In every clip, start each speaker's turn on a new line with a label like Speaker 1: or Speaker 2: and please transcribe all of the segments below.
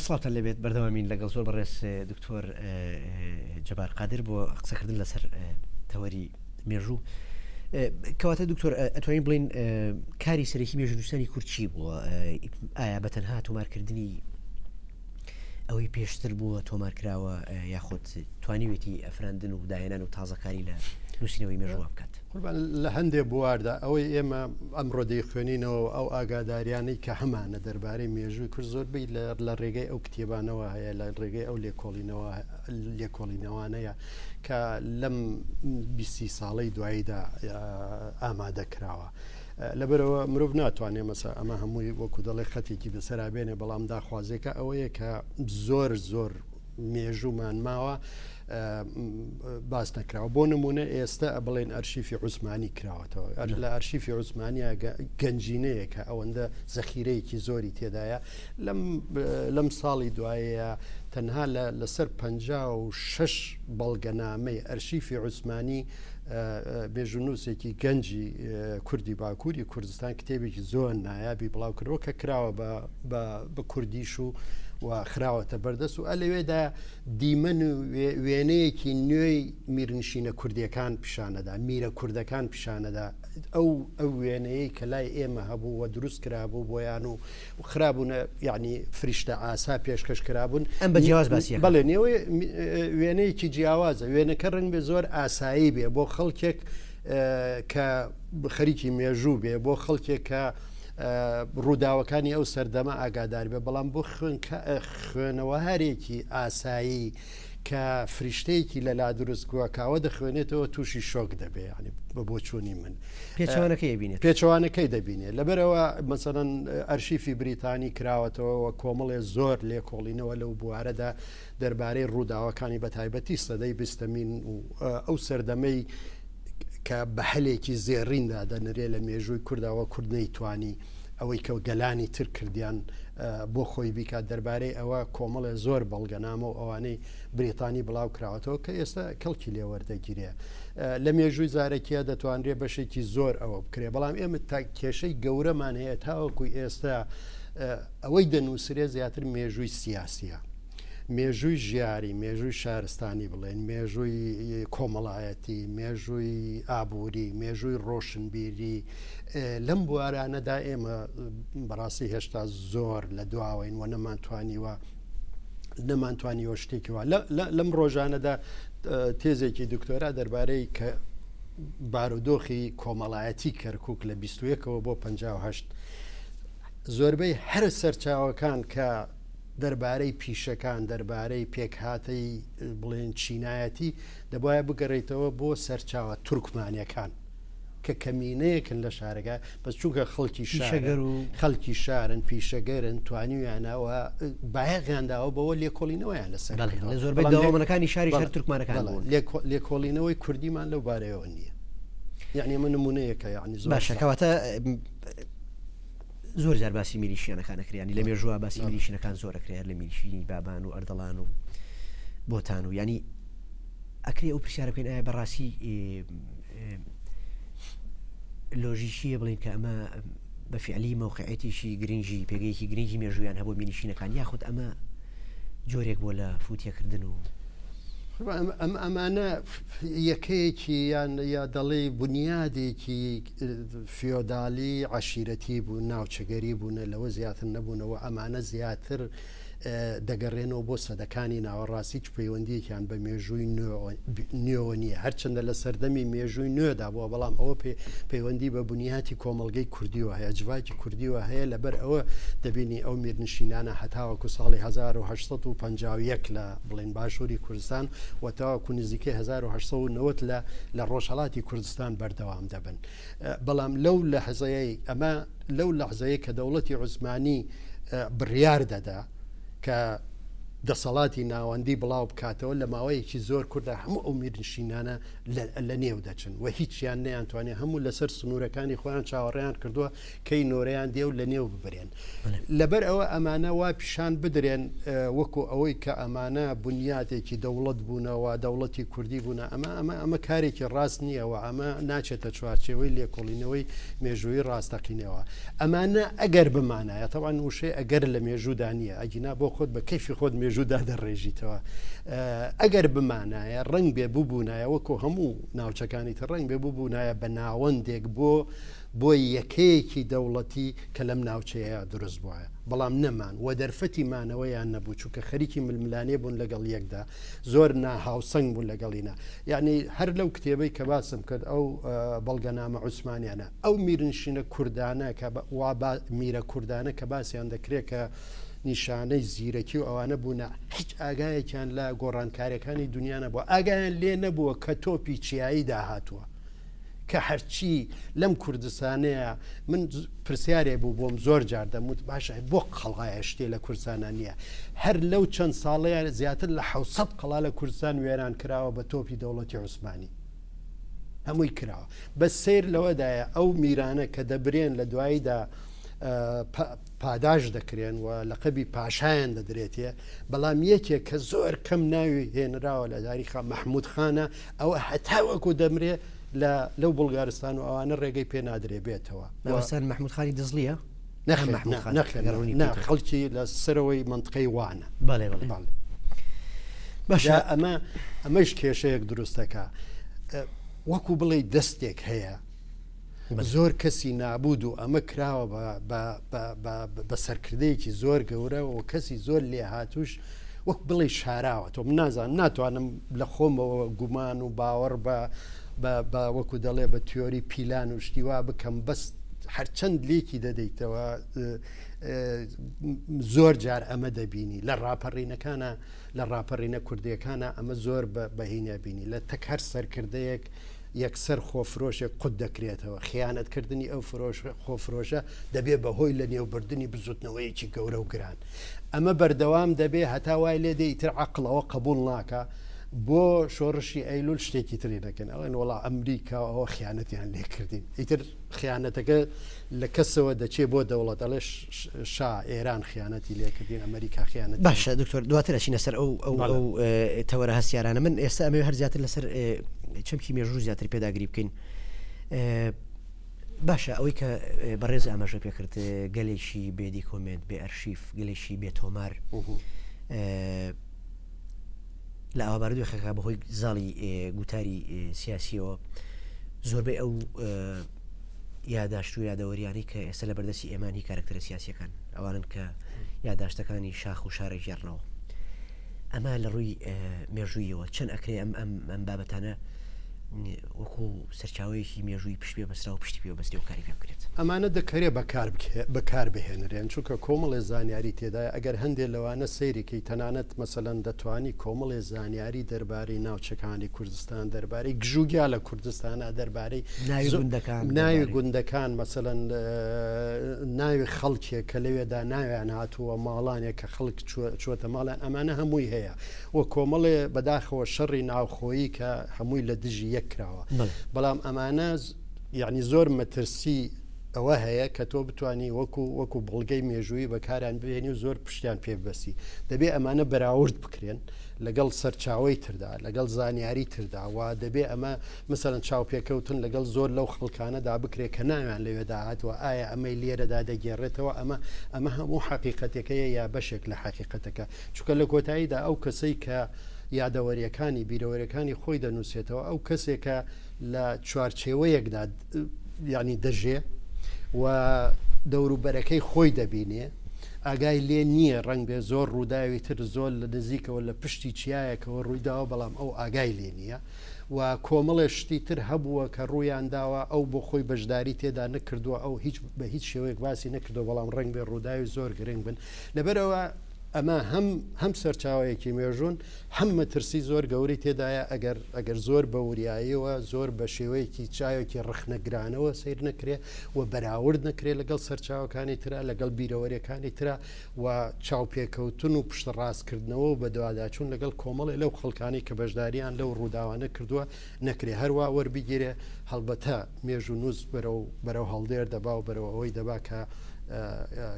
Speaker 1: سڵاتە لەبێت بەردەوامین لەگەڵ زۆر بەڕێز دکتۆر جەبار قادر بۆ قسەکردن لەسەر تەوەری مێژوو. کەواتە دکتۆر ئەتوانین بڵین کاری سەرەکی مێژونووسانی کورد چی بووە؟ ئایا بەتەنها تۆمارکردنی ئەوەی پێشتر بووە تۆمارکراوە یاخود توانیوێتی ئەفراندن و داهێنان و تازەکاری لە نووسینەوەی مێژووە بکات؟
Speaker 2: لە هەندێک بواردا ئەوەی ئێمە ئەمڕۆ دەیخوێنینەوە ئەو ئاگاداریانەی کە هەمانە دەربارەی مێژووی کورد زۆربەی لە ڕێگەی ئەو کتێبانەوە هەیە، لە ڕێگەی ئەو لێکۆڵینەوانەیە کە لەم 20 ساڵەی دواییدا ئامادەکراوە. لەبەرەوە مرۆڤ ناتوانێت مەسە ئەمە هەمووی وەکو دەڵێ خەتێکی بەسەرابێنێ، بەڵام داخوازێکە ئەوەیە کە زۆر مێژوومان ماوە باس نەکراوە. بۆ نمونە ئێستا بڵێن ئەرشیفی عوسمانی کراوەتەوە، لە ئەرشیفی عوسمانیا گەنجینەیە کە ئەوەندە زەخیرەیەکی زۆری تێدایە. لەم ساڵی دوایە تەنها لەسەر 56 بەڵگەنامەی ئەرشیفی عوسمانی بێژونووسێکی گەنجی کوردی باکووری کوردستان کتێبێکی زۆر نایابی بڵاو کردەوە کە کراوە بە کوردیش و خراوەتە بەردەست و ئەلەوێدا دیمەن وێنەیەکی نوێی میرنشینە کوردیەکان پیشانەدا، میرە کوردەکان پیشانەدا. ئەو وێنەیەی کە لای ئێمە هەبوو و دروست کرابوو بۆیان و خرابوونە، یعنی فریشتە ئاسا پێشکەش کرابوون.
Speaker 1: ئەم بە جیاواز باسی
Speaker 2: بەڵێ نێوەی وێنەیەکی جیاوازە، وێنەکە ڕنگ بێ زۆر ئاسایی بێ بۆ خەڵکێک کە خەریکی مێژوو بێ، بۆ خەڵکێک کە ڕووداوەکانی ئەو سەردەمە ئاگادار بێ، بەڵام بۆ خوێنەوە هەرێکی ئاسایی کە فریشتەیەکی لەلا دروستکووە کاوە دەخوێنێتەوە تووشی شۆک دەبێ، ینی بە بۆچوونی من پێچەوانەکەی دەبینێت. لەبەرەوە مەسەڵەن ئەرشیفی بریتانی کراوەتەوە کۆمەڵێ زۆر لێکۆڵینەوە لەو بوارەدا دەربارەی ڕووداوەکانی بەتایبەتی سەدەی بیستەمین و ئەو سەردەمەی کە بە هەلێکی زێڕیندا دەنرێ لە مێژووی کورداوە کورد نەیتوانی ئەوەی کە گەلانی تر کردیان بۆ خۆی بیکات. دەربارەی ئەوە کۆمەڵێ زۆر بەڵگەنامە و ئەوانەی بریتانی بڵاو کراوەتەوە کە ئێستا کەڵکی لێوەردەگیرێ. لە مێژووی زارێکیە دەتوانرێ بەشێکی زۆر ئەوە بکرێ، بەڵام ئێمە تا کێشەی گەورەمان هەیە تاوەکوی ئێستا ئەوەی دەنووسرێ زیاتر مێژووی سیاسیە، مێژووی ژیاری، مێژووی شارستانی بڵێن، مێژووی کۆمەڵایەتی، مێژووی ئابووری، مێژووی ڕۆشنبیری. لەم بوارانەدا ئێمە بەڕاستی هێشتا زۆر لە دواوین و نەمانتوانیوە شتێکیوە. لەم ڕۆژانەدا تێزێکی دکتۆرا دەربارەی کە بارودۆخی کۆمەڵایەتی کەرکووک لە 21ەوە بۆ 58 زۆربەی هەر سەرچاوەکان کە دەربارەی پیشەکان، دەربارەی پێکهاتەی بڵێن چینایەتی دەبایە بگەڕێتەوە بۆ سەرچاوە تورکمانیەکان کە کەمینەیەکن لە شارەکە، بەس چونکە خەڵکی شارن پیشەگەرن توانیویانەوە بایەغیانداوە بەوە لێکۆڵینەوەیان لەسەر
Speaker 1: زۆربەی دەوڵەمەکانی شاری هەر تورکمانەکان
Speaker 2: لێکۆڵینەوەی کوردیمان لەو بارەیەوە نییە. یعنی من نمونەیەکە، یعنی
Speaker 1: باشە کەواتە زۆر جار باسی میلیشیانەکانەکریانی لە مێژووە باسی میلیشینەکان زۆرەکرێت لە میلیشینی بابان و ئەردەڵان و بۆتان و ینی ئەکرێ ئەو پرسیارە بکەین ئایا بەڕاستی لۆژیکیە بڵین کە ئەمە بە فعلی مەوقعەتێکی گرنگی پێگەیەکی گرنگی مێژوویان هەبوو میلیشینەکان یاخود ئەمە جۆرێک بۆ لە فوتیەکردن و
Speaker 2: ئەمانە یەکەیەکی یا دەڵێ بنیادێکی فیۆدالی عەشیرەتی بوو، ناوچەگەری بوونە، لەوە زیاتر نەبوونەوە. ئەمانە زیاتر دەگەڕێنەوە بۆ سەدەکانی ناوەڕاستی هیچ پەیوەندیەکیان بە مێژووی نوێوە نییە، هەرچەندە لە سەردەمی مێژووی نوێدا بووە، بەڵام ئەوە پەیوەندی بە بنیاتی کۆمەڵگەی کوردیوە هەیە، جڤاکی کوردیوە هەیە. لەبەر ئەوە دەبینی ئەو میرنشینانە هەتاوەکو ساڵی 1851 لە بڵێن باشووری کوردستان و تاوەکو نزیکەی 1890 لە ڕۆژهەڵاتی کوردستان بەردەوام دەبن. بەڵام لەو لەحزەیە کە دەوڵەتی عوسمانی بڕیار دەدا کە دەسەڵاتی ناوەندی بڵاو بکاتەوە لە ماوەیەکی زۆر کووردا هەموو ئەو میرنشینانە لە نێو دەچن و هیچیان نەیانتوانێت هەموو لەسەر سنوورەکانی خۆیان چاوەڕێیان کردووە کەی نۆرەیان دێ و لە نێو ببرێن لەبەر ئەوە ئەمانە وا پیشان بدرێن وەکو ئەوەی کە ئەمانە بنیاتێکی دەوڵەت بوونەوە دەوڵەتی کوردی بوونە ئەمە کارێکی ڕاست نییەوە ئەمە ناچێتە چوارچێوەی لێکۆڵینەوەی مێژووی ڕاستەقینەوە ئەمانە ئەگەر بمانایە تەوان وشەی ئەگەر لە مێژوودا نیە ئەگینا بۆ خۆت بە کەیفی خۆت مێژوودا دەڕێژیتەوە ئەگەر بمانایە ڕنگ بێ ببوونایە وەکو هەموو ناوچەکانی تر ڕنگ بێ ببوونایە بە ناوەندێک بۆ یەکەیەکی دەوڵەتی کە لەم ناوچەیە دروست بووە بەڵام نەمان و دەرفەتی مانەوەیان نەبوو چونکە خەریکی ململانێ بوون لەگەڵ یەکدا زۆر ناهاوسنگ بوون لەگەڵینە یعنی هەر لەو کتێبەی کە باسم کرد ئەو بەڵگەنامە عوسمانیانە ئەو میرنشینە کوردانە کە میرە کوردانە کە باسییان دەکرێت کە نیشانەی زیرەکی و ئەوانە بوونە هیچ ئاگایەکیان لە گۆڕانکاریەکانی دنیا نەبووە ئاگایان لێ نەبووە کە تۆپی چیایی داهاتووە کە هەرچی لەم کوردستانەیە من پرسیارێ بوو بۆم زۆر جار دەموت باشە بۆ قەڵغایە شتێ لە کوردستانە نییە هەر لەو چەند ساڵەیە زیاتر لە 600 قەڵا لە کوردستان وێران کراوە بە تۆپی دەوڵەتی عوسمانی هەمووی کراوە بە سیر لەوەدایە ئەو میرانە کە دەبرێن لە دواییدا پاداش دەکرێن و لەقەبی پاشایان دەدرێتێ بەڵام یەکێک کە زۆر کەم ناوی هێنراوە لە تاریخە مەحموود خانە ئەوە هەتاوەکو دەمرێ لەو بڵگارستان و ئەوانە ڕێگەی پێ نادرێ بێتەوە
Speaker 1: مەوەستان مەحموود خانی دەزلیە
Speaker 2: خەڵکی لە سەرەوەی منطقەی وانە
Speaker 1: بەڵێ
Speaker 2: باشە ئەمەش کێشەیەک دروستەکە وەکو بڵێ دەستێک هەیە زۆر کەسی نابود و ئەمە کراوە بە سەرکردەیەکی زۆر گەورە و کەسی زۆر لێ هاتوش وەک بڵێ شاراوە تۆ نازان ناتوانم لە خۆمەوە گومان و باوەڕ بە وەکو دەڵێ بە تیۆری پیلان و شتیوا بکەم بەس هەرچەند لێکی دەدەیتەوە زۆر جار ئەمە دەبینی لە ڕاپەڕینەکانە لە ڕاپەڕینە کوردیەکانە ئەمە زۆر بەهینە بینی لە تەک هەر سەرکردەیەک یەکسەر خۆفرۆشێک قوت دەکرێتەوە خیانەتکردنی ئەو خۆفرۆشە دەبێت بەهۆی لە نێوبردننی بزوتنەوەیکی گەورە و گران ئەمە بەردەوام دەبێ هەتا وای لێ دەیتر عقلەوە قبول ناکە بۆ شۆڕشی ئەیلول شتێکی تری دەکەن ئەوەن وڵا ئەمریکا ئەوە خیانەتیان لێکردین ئیتر خیانەتەکە لە کەسەوە دەچێت بۆ دەوڵەت ئەڵێ شا ئێران خیانەتی لێکردین ئەمریکا خیانەت
Speaker 1: باشە دکتۆر دواتر ئەچینە سەر ئەو تەوەرە هەستیارانە من ئێستا ئەمە هەر زیاتر لەسەر چەمکی مێژوو زیاتر پێداگری بکەین باشە ئەوەی کە بەڕێز ئاماژە پێکرد گەلێکی بێدی کۆمنت بێ ئەرشیف گەلێکی بێ تۆمار لە ئاواباردوی خەکە بەهۆی زاڵی گوتاری سیاسیەوە زۆربەی ئەو یاداشت و یادەوەریانی کە ئێستا لە بەردەستی ئێمانی کارکتەرە سیاسیەکان ئەوانن کە یاداشتەکانی شاخ و شارە ژێڕنەوە ئەمە لە ڕووی مێژوویەوە چەند ئەکرێ ئەم بابەتانە وەکو سەرچاوەیەکی مێژووی پشت پێ بەسترا و پشتی پێ بەستی و کاری پێ بکرێت
Speaker 2: ئەمانە دەکرێت بەکار بهێنرێن چونکە کۆمەڵێ زانیاری تێدای ئەگەر هەندێک لەوانە سەیرێکی تەنانەت مەسەلەن دەتوانی کۆمەڵێ زانیاری دەربارەی ناوچەکانی کوردستان دەربارەی گژوگیا لە کوردستانە دەربارەی ناوی گوندەکان مەسەلەن ناوی خەڵکێک کە لەوێدا ناویان هاتووە ماڵانێک کە خەڵک چوەتە ماڵیان ئەمانە هەمووی هەیە و کۆمەڵێ بەداخەوە شەڕی ناوخۆیی کە هەمووی لە دژی یەک کراوە بەڵام ئەمانە یعنی زۆر مەترسی ئەوە هەیە کە تۆ بتانی وەکو بڵگەی مێژووی بەکاران بێنی و زۆر پشتیان پێبەسی دەبێت ئەمانە بەراورد بکرێن لەگەڵ سەرچاوی تردا لەگەڵ زانیاری ترداوە دەبێت ئەمە مثلەن چاوپێکەوتن لەگەڵ زۆر لەو خەڵکانەدا بکرێت کە ناویان لەوێدا هاتووە ئایا ئەمەی لێرەدا دەگێڕێتەوە ئەمە هەموو حقیقەتەکەیە یا بەشێک لە حقیقەتەکە چونکە لە کۆتاییدا ئەو کەسەی کە یادەوەریەکانی بیرەوەریەکانی خۆی دەنووسێتەوە ئەو کەسێکە لە چوارچێوەیەکدا ینی دەژێ و دەوروبەرەکەی خۆی دەبینێ ئاگای لێ نییە ڕنگ بێ زۆر ڕووداوی تر زۆر لە نزیکەوە لە پشتی چیایەکەوە ڕوویداوە بەڵام ئەو ئاگای لێ نییە و کۆمەڵێ شتی تر هەبووە کە ڕوویان داوە ئەو بۆ خۆی بەشداری تێدا نەکردووە ئەو بە هیچ شێوەیەک باسی نەکردو بەڵام ڕنگ بێ ڕووداوی زۆر گرنگ بن لەبەرەوە ئەمە هەم سەرچاوەیەکی مێژوون هەم مەترسی زۆر گەوری تێدایە ئەگەر زۆر بە وریاییەوە زۆر بە شێوەیەکی چاوێکی ڕخنەگرانەوە سیر نەکرێ و بەراورد نەکرێ لەگەڵ سەرچاوەکانی ترا لەگەڵ بیرەوەریەکانی ترا و چاوپێکەوتن و پشت ڕاستکردنەوە و بە دوواداچوون لەگەڵ کۆمەڵی لەو خەڵکانی کە بەشداریان لەو ڕووداوانە کردووە نەکرێ هەروە وەربگیرێ هەڵبەتە مێژ و نووس بەرەو هەڵدێر دەبا و بەرەوە ئەوەی دەبا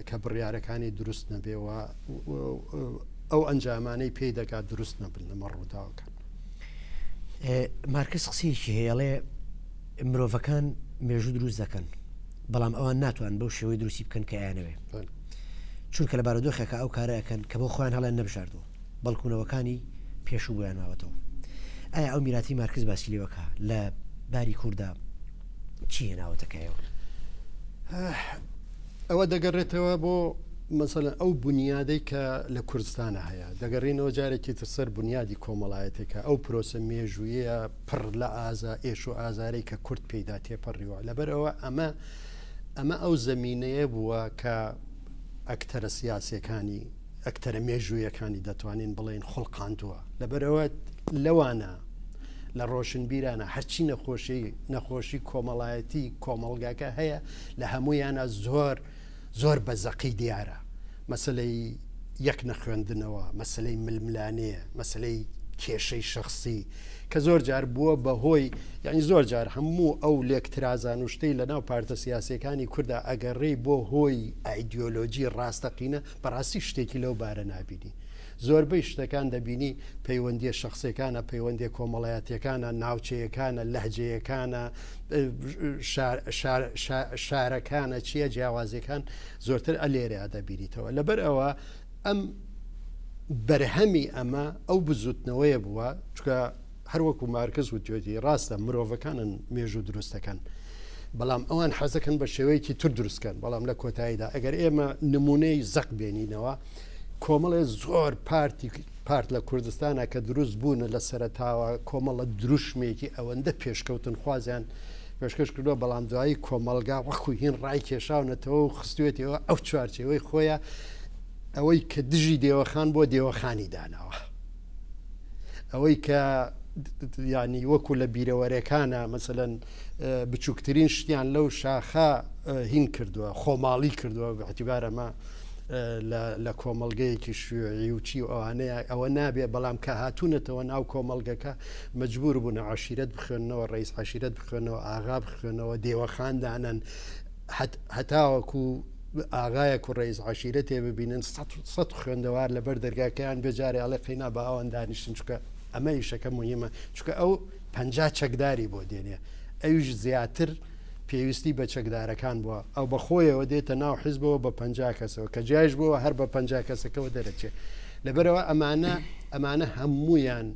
Speaker 2: کە بڕیارەکانی دروست نەبێەوە ئەو ئەنجامانەی پێی دەکات دروست نەبن لەمە ڕووداوەکان.
Speaker 1: مارکس قسەیەکی هەیەڵێ مرۆڤەکان مێژوو دروست دەکەن بەڵام ئەوان ناتوان بەو شێوەی دروستی بکەن کە یانەوێ چونکە لە بارودۆخێکە ئەو کارەکەن کە بۆ خۆیان هەڵیان نەبژاردووە بەڵکوونەوەکانی پێشوو بۆیان ماوەتەوە. ئایا ئەو میراتی مارکس باسی لێوەکە لە باری کووردا چی هێناوەتەکەیەوە؟
Speaker 2: ئەوە دەگەڕێتەوە بۆ مەسەلەن ئەو بنیادەی کە لە کوردستانە هەیە دەگەڕینەوە جارێکی ترسەر بنیادی کۆمەڵایەتێکە ئەو پرۆسە مێژوویە پڕ لە ئێش و ئازارەی کە کورد پێیدا تێپەڕیوە لەبەرەوە ئەمە ئەو زەمینەیە بووە کە ئەکتەرە سیاسەکانی ئەکتەرە مێژوویەکانی دەتوانین بڵێن خوڵقاندووە لەبەرەوە لەوانە لە ڕۆشنبیرانە هەرچی نەخۆشی کۆمەڵایەتی کۆمەڵگاکە هەیە لە هەمویانە زۆر بە زەقی دیارە مەسلەی یەک نەخوێندنەوە مەسلەی ململانەیە مەسلەی کێشەی شخصی کە زۆر جار بووە بەهۆی یعنی زۆر جار هەموو ئەو لێکترازان و شتەی لەناو پارتە سیاسەکانی کووردا ئەگەڕێی بۆ هۆی ئایدیۆلۆژی ڕاستەقینە بەڕاستی شتێکی لەو بارە نابینی. زۆربەی شتەکان دەبینی پەیوەندیە شخصیەکانە پەیوەندی کۆمەڵایەتیەکانە ناوچەیەکانە لەهجەیەکانە شارەکانە چییە جیاوازەکان زۆرتر ئەلێرە دەبینیتەوە لەبەر ئەوە ئەم بەرهەمی ئەمە ئەو بزوتنەوەیە بووە چکە هەروەکو مارکس و توێتی ڕاستە مرۆڤەکانن مێژوو دروستەکەن بەڵام ئەوان حەزەکەن بە شێوەیەکی تر دروستکەن بەڵام لە کۆتاییدا ئەگەر ئێمە نمونەی زەق بێنینەوە کۆمەڵێ زۆر پارت لە کوردستانە کە دروست بوون لە سەرتاوە کۆمەڵە دروشمێکی ئەوەندە پێشکەوتن خوازیان پێشکەش کردووە بەڵام دوایی کۆمەلگا وەخو هین ڕای کێشاونەتەوە و خستوێتەوە ئەو چوارچەوەی خۆیە ئەوەی کە دژی دێوەخان بۆ دێوەخانی داناوە ئەوەی کە ینی وەکو لە بیرەوەرەکانە مەسەلەن بچووکترین شتیان لەو شاخە هین کردووە خۆماڵی کردووە بەعتیبارەمە لە کۆمەلگەیەکی شوێعی و چی ئەوانەیە ئەوە نابێ بەڵام کە هاتوونەتەوە ناو کۆمەلگەکە مەجبور بوون عاشیرەت بخوێنەوە ڕئیس عاشیرەت بخوێنەوە ئاغا بخوێنەوە دێوەخاندانن هەتاوەکو ئاغایەک و ڕئیس عاشیرەتێ ببینن سەد خوێندەوار لەبەر دەرگاکەیان بێجارێ ئەڵێ قەینا بە ئەوەن دانیشتن چکە ئەمە ئیشەکە مهمە چکە ئەو 50 چەکداری بۆ دێنێ ئەویش زیاتر پێویستی بە چەکدارەکان بووە ئەو بەخۆیەوە دێتە ناو حیزبەوە بە 50 کەسەوە کە جایش بووە هەر بە 50 کەسەکەەوە دەرەچێت لەبەرەوە ئەمانە هەمویان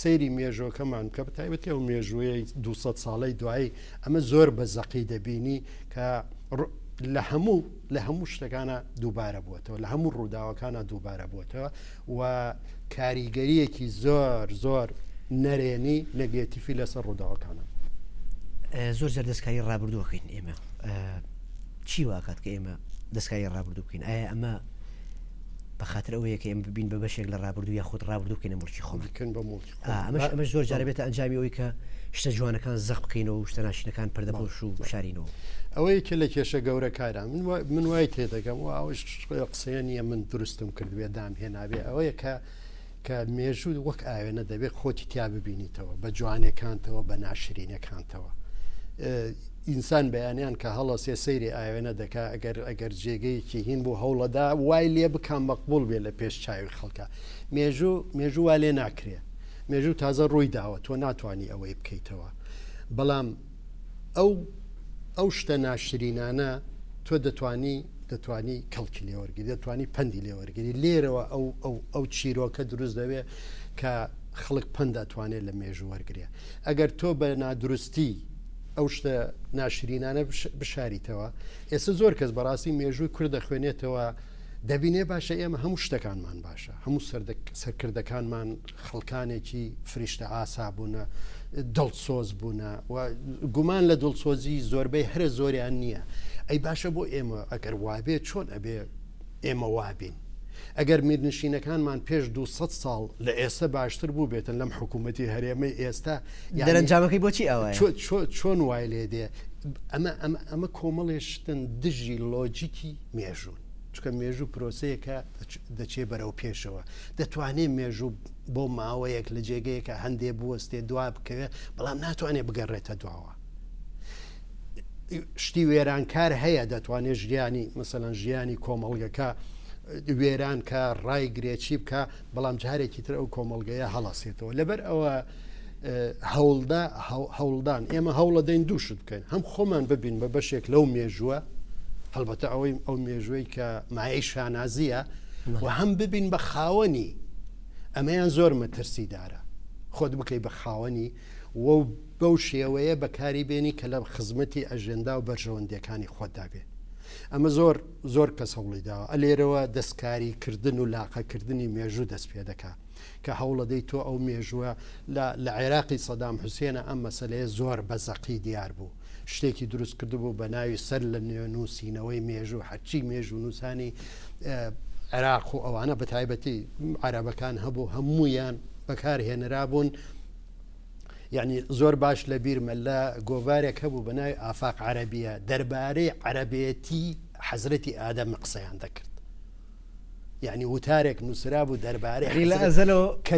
Speaker 2: سەیری مێژۆکەمان کە بەتایبەتی ئەو مێژووی 200 ساڵەی دوایی ئەمە زۆر بە زەقی دەبینی کە لە هەموو شتەکانە دووبارە بووەتەوە لە هەموو ڕووداوەکانە دووبارە بووەتەوە و کاریگەریەکی زۆر نەرێنی نەگێتیفی لەسەر ڕووداوەکانە
Speaker 1: زۆر زەر دەستکاری ڕابردووەکەین ئێمە چی واکات کە ئێمە دەستکاری ڕابردوو بکەین ئایا ئەمە بە خاطر ئەوەیە کە ئێمە ببین بە بەشێک لە ڕابردوو یا خۆت ڕابردوو بکەینە مورچی خۆمەکەن
Speaker 2: بە
Speaker 1: ئەمەش زۆر جارە بێتە ئەنجامی ئەوەی کە شتە جوانەکان زەق بکەینەوە و شتە ناشینەکان پەردەپۆش و بشارینەوە
Speaker 2: ئەوەیە کە لە کێشە گەورەکارە من وای تێدەگەم و ئەوش قسەیە نییە من دروستم کردوێ دام هێنابێ ئەوەیە کە مێژوو وەک ئاوێنە دەبێت خۆتی تیا ببینیتەوە بە جوانەکانتەوە بە ناشرینەکانتەوە ئینسان بەیانیان کە هەڵەسێ سەیری ئاوێنە دەکا ئەگەر جێگەیەکی هین بوو هەوڵەدا وای لێ بکەم مەقبول بێ لە پێش چاوی خەڵکە مێژوو وا لێ ناکرێ مێژوو تازە ڕووی داوە تۆ ناتوانانی ئەوەی بکەیتەوە بەڵام ئەو شتە ناشرینانە تۆ دەتوانی کەڵکی لێوەرگری دەتوانی پەندی لێوەرگری لێرەوە ئەو چیرۆکە دروست دەوێت کە خەڵک پند دەتوانێت لە مێژوو وەرگێ ئەگەر تۆ بە نادروستی ئەو شتە ناشرینانە بشاریتەوە ئێستا زۆر کەس بەڕاستی مێژووی کورد دەخوێنێتەوە دەبینێ باشە ئێمە هەموو شتەکانمان باشە هەموو سەرکردەکانمان خەڵکانێکی فریشتە ئاسا بوونە دڵسۆز بوونە و گومان لە دڵسۆزی زۆربەی هەرە زۆریان نییە ئەی باشە بۆ ئێمە ئەگەر وابێ چۆن ئەبێ ئێمە وابین ئەگەر میرنشینەکانمان پێش 200 ساڵ لە ئێستا باشتر بوو بێتن لەم حکوومەتی هەرێمەی ئێستا
Speaker 1: دەرەنجامەکەی بۆچی ئەوە
Speaker 2: چۆن وای لێ دێ ئەمە کۆمەڵێشتن دژی لۆجیکی مێژوون چکە مێژوو پرۆسەیەکە دەچێ بەرەو پێشەوە دەتوانێت مێژوو بۆ ماوەیەک لە جێگەیەکە هەندێ بوەستێ دوا بکەوێت بەڵام ناتوانێت بگەڕێتە دواوە شتی وێرانکار هەیە دەتوانێت ژیانی مەسەلەن ژیانی کۆمەڵگەکە وێران کە ڕای گرێچی بکە بەڵام جارێکی تر ئەو کۆمەڵگەیە هەڵاسێتەوە لەبەر ئەوە هەوڵدان ئێمە هەوڵە دەین دووشت بکەین هەم خۆمان ببین بە بەشێک لەو مێژووە هەڵبەتە ئەوەی ئەو مێژوەی کە مایەی شانازیە و هەم ببین بە خاوەنی ئەمەیان زۆر مەترسیدارە خۆت بکەی بە خاوەنی و بەو شێوەیە بەکاری بێنی کە لە خزمەتی ئەژێندا و بەرژەوەندەکانی خۆتدا بێ ئەمە زۆر کەس هەوڵی داوە ئەلێرەوە دەستکاریکردن و لاقەکردنی مێژوو دەست پێ دەکات کە هەوڵە دەی تۆ ئەو مێژووە لە عێراقی سەدام حوسێنە ئەم مەسلەیە زۆر بەزەقی دیار بوو شتێکی دروست کرد بوو بە ناوی سەر لە نووسینەوەی مێژوو هەرچی مێژوو نووسانی عێراق و ئەوانە بە تایبەتی عەرەبەکان هەبوو هەموویان بەکارهێنرا بوون یعنی زۆر باش لە بیرمە لە گۆڤارێک هەبوو بە ناوی ئافاق عەرەبیە دەربارەی عەرەبێتی حەزرەتی ئادەم قسەیان دەکرد یعنی وتارێک نووسرا بوو دەربارەی
Speaker 1: لە ئەزەلەوە
Speaker 2: کە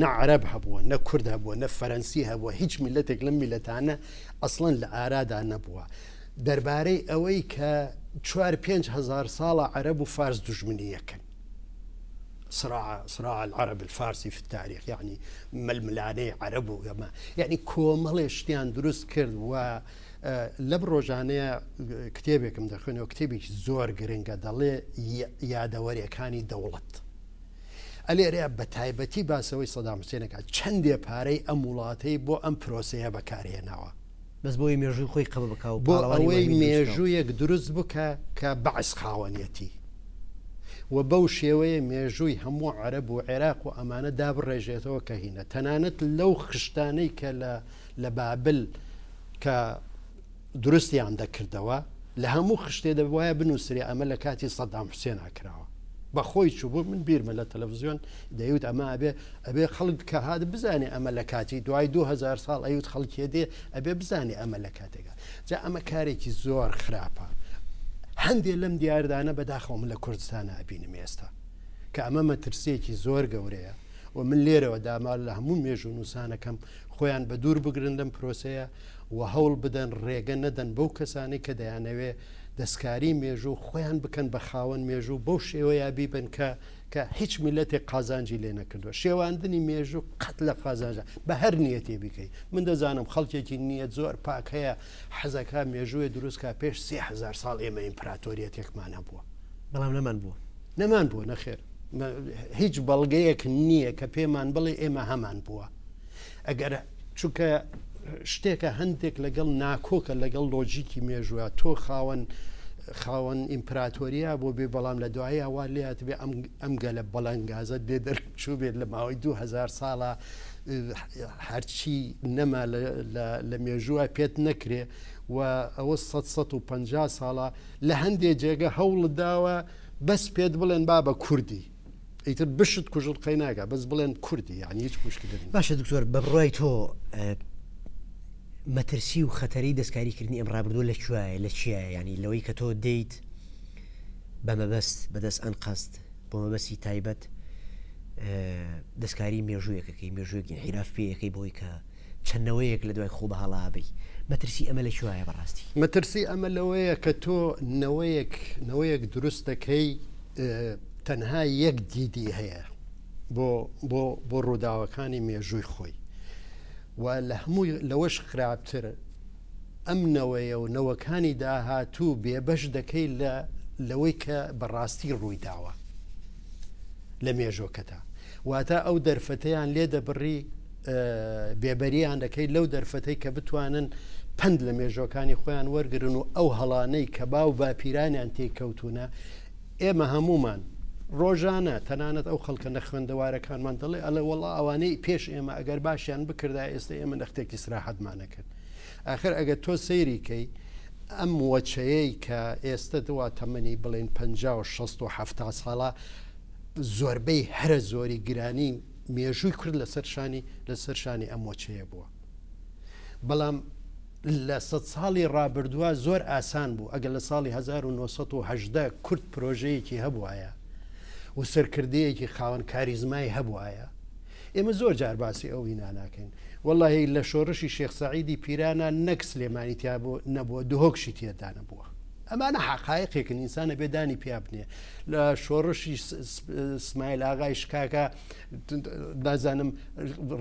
Speaker 2: نەعەرەب هەبووە نە کورد هەبووە نە فەرەنسی هەبووە هیچ میلەتێک لەم میلەتانە ئەسڵەن لە ئارادا نەبووە دەربارەی ئەوەی کە 4-5 هزار ساڵە عەرەب و فارس دوژمنی یەکەن صراع العرب الفارسي في التاريخ يعني ململاني عرب وما يعني كومل شتيان دروست كرد و لب روجانه كتابكم دخلنا وكتابي زور جرينجا دالي يادوري كاني دولت اللي رياب بتايبتي باسوي صدام حسين كان چندي باري امولاتي بو ام بروسيه بكاري نوا
Speaker 1: بس بۆی مێژووی خۆی قبل بکاو
Speaker 2: بۆ ئەوەی مێژوویەک دروست بکە کە بەعس خاوەنیەتی و بەو شێوەیە مێژووی هەموو عەرەب و عێراق و ئەمانە دابڕێژێتەوە کە هینە تەنانەت لەو خشتانەی کە لە بابل کە دروستیان دەکردەوە لە هەموو خشتێ دەبوایە بنووسری ئەمە لە کاتی سەدام حوسێن ئاکراوە بە خۆی چوو بۆ من بیرمە لە تەلەڤیزیۆن دەیوت ئەمە ئەبێ خەڵک کە هات بزانێ ئەمە لە کاتی دوای 2000 ساڵ ئەیوت خەڵکێ دێ ئەبێ بزانێ ئەمە لە کاتێکە جا ئەمە کارێکی زۆر خراپە هەندێک لەم دیاردانە بەداخەوم لە کوردستانە ئەبینم ئێستا کە ئەمە مەترسیەکی زۆر گەورەیە و من لێرەوە دامال لە هەموو مێژوو نووسانەکەم خۆیان بە دوور بگرن لەم پرۆسەیە و هەوڵ بدەن ڕێگە نەدەن بەو کەسانی کە دەیانەوێ دەستکاری مێژوو خۆیان بکەن بە خاوەن مێژوو بەو شێوەیە بیبن کە هیچ میلەتێک قازانجی لێ نەکردووە شێواندنی مێژوو قەت لە قازانجە بە هەر نیەتێ بکەیت من دەزانم خەڵکێکی نیەت زۆر پاک هەیە حەزەکە مێژووی دروستکە پێش 3000 ساڵ ئێمە ئیمپراتۆریەتێکمان هەبووە
Speaker 1: بەڵام
Speaker 2: نەمان بووە نەخێر هیچ بەڵگەیەک نییە کە پێمان بڵێ ئێمە هەمان بووە ئەگەر چونکە شتێکە هەندێک لەگەڵ ناکۆکە لەگەڵ لۆجیکی مێژووە تۆ خاوەن ئیمپراتۆریە بۆ بێ بەڵام لە دوایی هەوا لێات بێ ئەم گەلە بەڵەنگازت لێ دەرچوو بێت لە ماوەی 2000 ساڵە هەرچی نەما لە مێژووە پێت نەکرێ و ئەوە 150 ساڵە لە هەندێک جێگە هەوڵ داوە بەس پێت بڵێن با بە کوردی ئیتر بشت کوژڵ قەیناگە بەس بڵێن کوردی یعنی هیچ مشکلێت
Speaker 1: باشە دکتۆر بە بڕای تۆ مەترسی و خەتەری دەستکاریکردنی ئەم ڕابردووە لە کوێیە لە چیە ینی لەوەی کە تۆ دەیت بە مەبەست بەدەست ئەن قەست بۆ مەبەستی تایبەت دەستکاری مێژوویەکەکەی مێژوویەکی حیراف پێیەکەی بۆی کە چەندەوەیەک لە دوای خۆ بە هەڵابی مەترسی ئەمە لە کوێیە بەڕاستی
Speaker 2: مەترسی ئەمە لەوەیە کە تۆ نەوەیەک دروست دەکەی تەنها یەک دیدی هەیە بۆ ڕووداوەکانی مێژووی خۆی و لە هەمووی لەوەش خراپتر ئەم نەوەیە و نەوەکانی داهاتوو بێبەش دەکەی لەوەی کە بەڕاستی ڕووی داوە لە مێژۆکەتە واتە ئەو دەرفەتەیان لێ دەبڕی بێبەریان دەکەی لەو دەرفەتەی کە بتوانن پند لە مێژۆکانی خۆیان وەرگرن و ئەو هەڵانەی کە باو باپیرانیان تێککەوتونە ئێمە هەمومان ڕۆژانە تەنانەت ئەو خەڵکە نەخوێندەوارەکانمان دەڵێ ئەلە وەڵا ئەوانەی پێش ئێمە ئەگەر باشیان بکردا ئێستا ئێمە نەختێکی سراحەتمانە کرد ئاخر ئەگەر تۆ سەیریکەی ئەم وەچەیەی کە ئێستا دوا تەمەنی بڵێن 50 و 60 و 70 ساڵە زۆربەی هەرە زۆری گرانی مێژووی کورد لەسەر شانی ئەم مۆچەیە بووە بەڵام لە 100 ساڵی ڕابردووە زۆر ئاسان بوو ئەگەر لە ساڵی 1970 کورد پرۆژەیەکی هەبوایە و سەرکردەیەکی خاوەن کاریزمای هەبوایە ئێمە زۆر جار باسی ئەوی ناناکەین واللهی لە شۆڕشی شێخ سەعیدی پیرانە نەک سلێمانی تیا نەبووە دهۆکشی تێدا نەبووە ئەمانە حقایقێکن ئینسانە بێدانی پیا بنێ لە شۆڕشی اسماعیل ئاغای شکاکە نازانم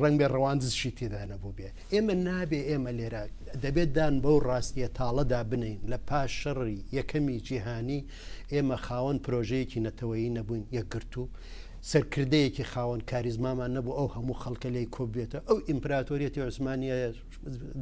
Speaker 2: ڕەنگ بێ ڕەواندزشی تێدا نەبوو بێ ئێمە نابێ ئێمە لێرە دەبێت دان بەو ڕاستیە تاڵەدا بنین لە پاش شەڕی یەکەمی جیهانی ئێمە خاوەن پرۆژەیەکی نەتەوەیی نەبووین یەکگرتو سەرکردەیەکی خاوەن کاریزمامان نەبوو ئەو هەموو خەڵکە لی کۆبێتە ئەو ئیمپراتۆریەتی عوسمانیە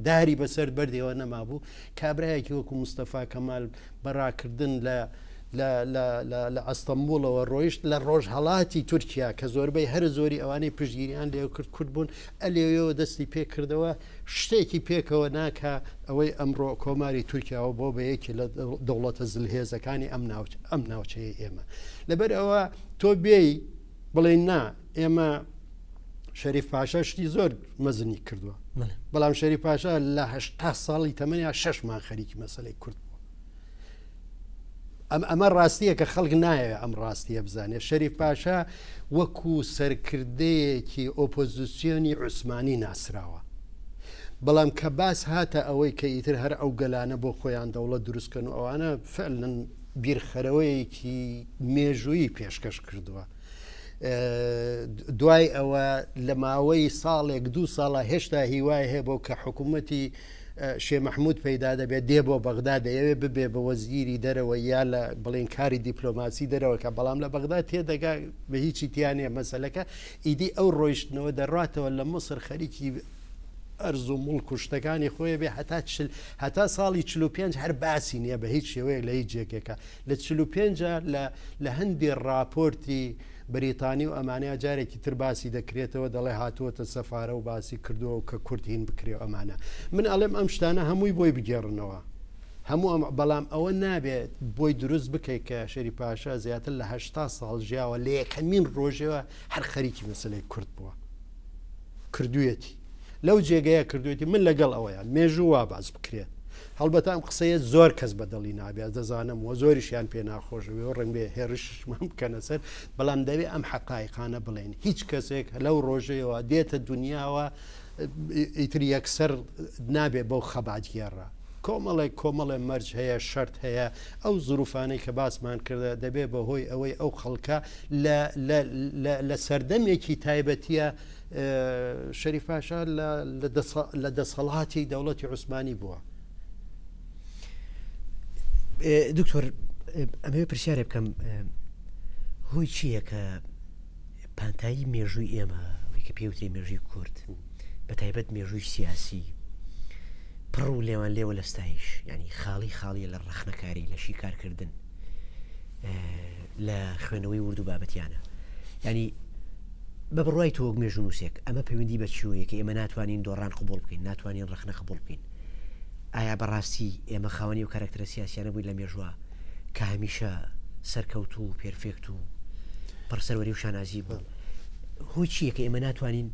Speaker 2: داری بەسەر بەردەوە نەمابوو کابراایەکی وەکو مستەفا کەمال بەڕاکردن لە ئەستەمبوڵەوە ڕۆیشت لە ڕۆژهەڵاتی تورکیا کە زۆربەی هەر زۆری ئەوانەی پشگیریان لێ کورد بوون ئەلێەوە دەستی پێ کردەوە شتێکی پێکەوە ناکە ئەوەی ئەمڕۆ کۆماری تورکیاوە بۆ بەیەکی لە دەوڵەتە زلهێزەکانی ئەم ناوچەیە ئێمە لەبەر ئەوە تۆ بێی بڵێ نا ئێمە شەریف پاشا شتی زۆر مەزنی کردووە بەڵام شەریف پاشا لە 80 ساڵی تەمەنیا 6 مان خەریکی مەسەلەی کورد بووە ئەمە ڕاستیە کە خەڵک نایە ئەم ڕاستیە بزانێت شەریف پاشا وەکو سەرکردەیەکی ئۆپۆزیسیۆنی عوسمانی ناسراوە بەڵام کە باس هاتە ئەوەی کە ئیتر هەر ئەو گەلانە بۆ خۆیان دەوڵەت دروستکەن و ئەوانە فعلن بیرخەرەوەیەکی مێژووی پێشکەش کردووە دوای ئەوە لە ماوەی ساڵێک 2 ساڵە هێشتا هیوای هەیە بۆ کە حکوومەتی شێ مەحموود پەیدا دەبێت دێ بۆ بەغدا دەیەوێ ببێ بە وەزیری دەرەوە یا لە بڵێن کاری دیپلۆماسی دەرەوە کە بەڵام لە بەغدا تێدەگا بە هیچی تیانێ مەسەلەکە ئیدی ئەو ڕۆیشتنەوە دەڕاتەوە لە مەسر خەریکی ئەرز و مڵک و شتەکانی خۆی بێ هەتا ساڵی 45 هەر باسی نییە بە هیچ شێوەیە لە هیچ جێکێکە لە 45 لە هەندی راپۆرتی بریتانی و ئەمانەیە جارێکی تر باسی دەکرێتەوە دەڵێ هاتووەتە سەفارە و باسی کردووە کە کورد هین بکرێ و ئەمانە من ئەڵێم ئەم شتانە هەمووی بۆی بگێڕنەوە هەموو بەڵام ئەوە نابێت بۆی دروست بکەیت کە شەریف پاشا زیاتر لە 80 ساڵ ژیاوە لە یەکەمین ڕۆژەوە هەر خەریکی مەسەلەی کورد بووە کردوویەتی لەو جێگەیە کردوێتی من لەگەڵ ئەوەیان مێژوو وا باز بکرێت هەڵبەتە ئەم قسەیە زۆر کەس بەدڵی نابێت دەزانم و زۆریشیان پێ ناخۆشەوێ و ڕنگ بێ هێرشمان بکەنە سەر بەڵام دەوێت ئەم حەقایقانە بڵێن هیچ کەسێک لەو ڕۆژەیەوە دێتە دنیاوە ئیتر یەکسەر نابێت بەو خەباتگێڕە کۆمەڵێ مەرج هەیە شەرت هەیە ئەو زروفانەی کە باسمان کردە دەبێت بەهۆی ئەوەی ئەو خەڵکە لە سەردەمێکی تایبەتیە شەریف پاشا لە دەسەڵاتی دەوڵەتی عوسمانی بووە
Speaker 1: دکتۆر ئەمەوێ پرسیارێ بکەم هۆی چییە کە پانتایی مێژووی ئێمە ئەوەی کە پێوتێ مێژووی کورد بە تایبەت مێژووی سیاسی پڕ و لێوان لێوە لە ستایش ینی خاڵی لە ڕەخنەکاری لە شیکارکردن لە خوێنەوەی ورد و بابەتیانە ینی بە بڕوای تۆ وەک مێژوو نووسێک ئەمە پەیوەندی بە چیوەیە کە ئێمە ناتوانین دۆڕان قبول بکەین ناتوانین ڕەخنە قبول بکەین ئایا بەڕاستی ئێمە خاوەنی و کارکتەرە سیاسیانە بووین لە مێژووە کە هەمیشە سەرکەوت و پێرفێکت و پڕسەروەری و شانازی بوو هۆی چییە کە ئێمە ناتوانین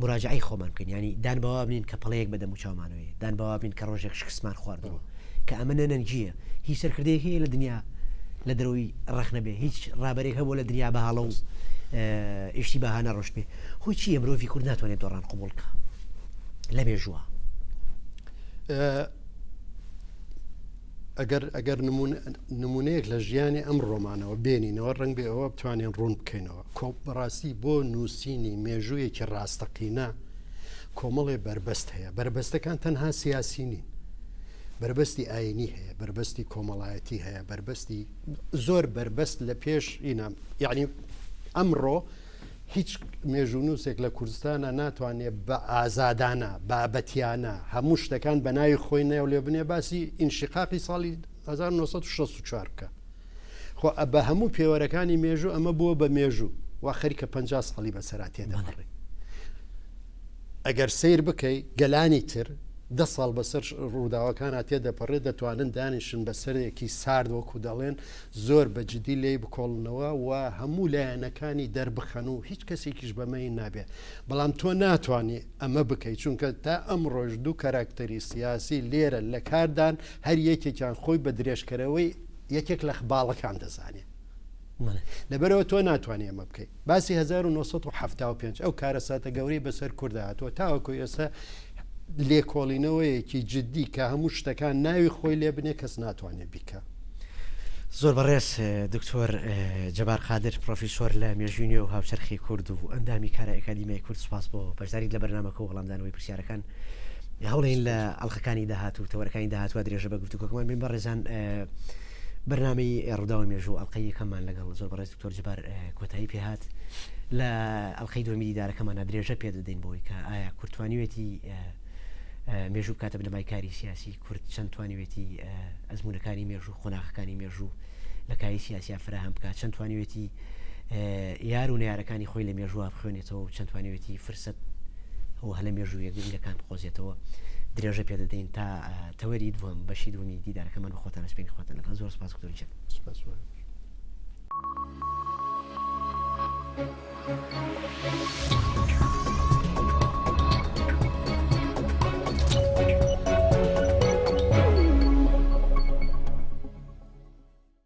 Speaker 1: مراجعی خۆمان بکەین ینی دان بەوا بنین کە پەڵەیەک بەدەم و چاومانەوەی دان بەوا بین کە ڕۆژێک شکستمان خواردەوە کە ئەمە نەنەنگیە هیچ سەرکردەیەک هەیە لە دنیا لە دەروی ڕەخنە بێ هیچ ڕابەرێک هەبوو لە دنیا بەهاڵە و ئشتی بەهانە ڕۆژ بێ هۆی چییە مرۆڤی کورد ناتوانێت دۆڕان قبول بکە لە مێژووە
Speaker 2: ئەگەر نمونەیەک لە ژیانی ئەم ڕۆمانەوە بێنینەوە ڕنگ بێ ئەوە بتوانین ڕوون بکەینەوە بەڕاستی بۆ نووسینی مێژوویەکی ڕاستەقینە کۆمەڵێ بربەست هەیە بربەستەکان تەنها سیاسی نین بربەستی ئاینی هەیە بربەستی کۆمەڵایەتی هەیە بربەستی زۆر بربەست لە پێش ئینە یعنی ئەمڕۆ هیچ مێژوونووسێک لە کوردستانە ناتوانێت بە ئازادانە بابەتیانە هەموو شتەکان بە ناوی خۆی نێو لێ بنێ باسی ئینشقاقی ساڵی 1964 بکە خۆ بە هەموو پێوەرەکانی مێژوو ئەمە بووە بە مێژوو وا خەریکە 50 ساڵی بەسەراتێ دەمەڕێ ئەگەر سیر بکەی گەلانی تر ده ساڵ بەسەر ڕووداوەکان هاتیە دەپەڕێت دەتوانن دانیشن بەسەرێکی سارد وەکو دەڵێن زۆر بەجددی لێی بکۆڵنەوە و هەموو لایەنەکانی دەربخەن و هیچ کەسێکیش بەمەی نابێت بەڵام تۆ ناتوانانی ئەمە بکەیت چونکە تا ئەم ڕۆژ دوو کاراکتەری سیاسی لێرە لە کاردان هەر یەکێکیان خۆی بە درێژکەرەوەی یەکێک لە باڵەکان دەزانێت لەبەرەوە تۆ ناتوانێت ئەمە بکەیت باسی 1975 ئەو کارەساتە گەورەی بەسەر کووردا هاتووە تاوەکو ئێستا لێکۆڵینەوەیەکی جددی کە هەموو شتەکان ناوی خۆی لێ بنێ کەس ناتوانێت بیکە.
Speaker 1: زۆر بەڕێز دکتۆر جەبار قادر پرۆفیسۆر لە مێژوونی و هاوچەرخی کورد و ئەندامی کارە ئەکادیمیای کورد سوپاس بۆ بەشداریت لە بەرنامەکە و وەڵامدانەوەی پرسیارەکان هەوڵین لە ئەڵلقەکانی داهات و تەوەرەکانی داهاتوە درێژە بە گفتوگۆکەمان بین بەڕێزان بەرنامەی ڕووداوی مێژوو ئەڵلقەی یەکەممان لەگەڵ زۆر بەڕێز دکتۆر جەبار کۆتایی پێهات لە ئەڵلقەی دووەمی دیدارەکەمان درێژە پێ دەدەین بۆی کە ئایا کورتوانیوێتی مێژوو کاتە بنەمای کاری سیاسی کورد چەند توانیوێتی ئەزمونونەکانی مێژوو خۆناغەکانی مێژوو لە کاری سیاسیا فراهم بکات چەند توانیوێتی یار و نارەکانی خۆی لە مێژووە بخوێنێتەوە و چەند توانیوێتی فرسەت ئەو هەلە مێژوو یەکگرنگەکان بخۆزێتەوە درێژە پێ دەدەین تا تەوەری دووەم بەشی دووەمی دیدارەکەمان بخۆتان سپێن خواتن لەگەڵ زۆر سپاس دکتۆر
Speaker 2: سپاس.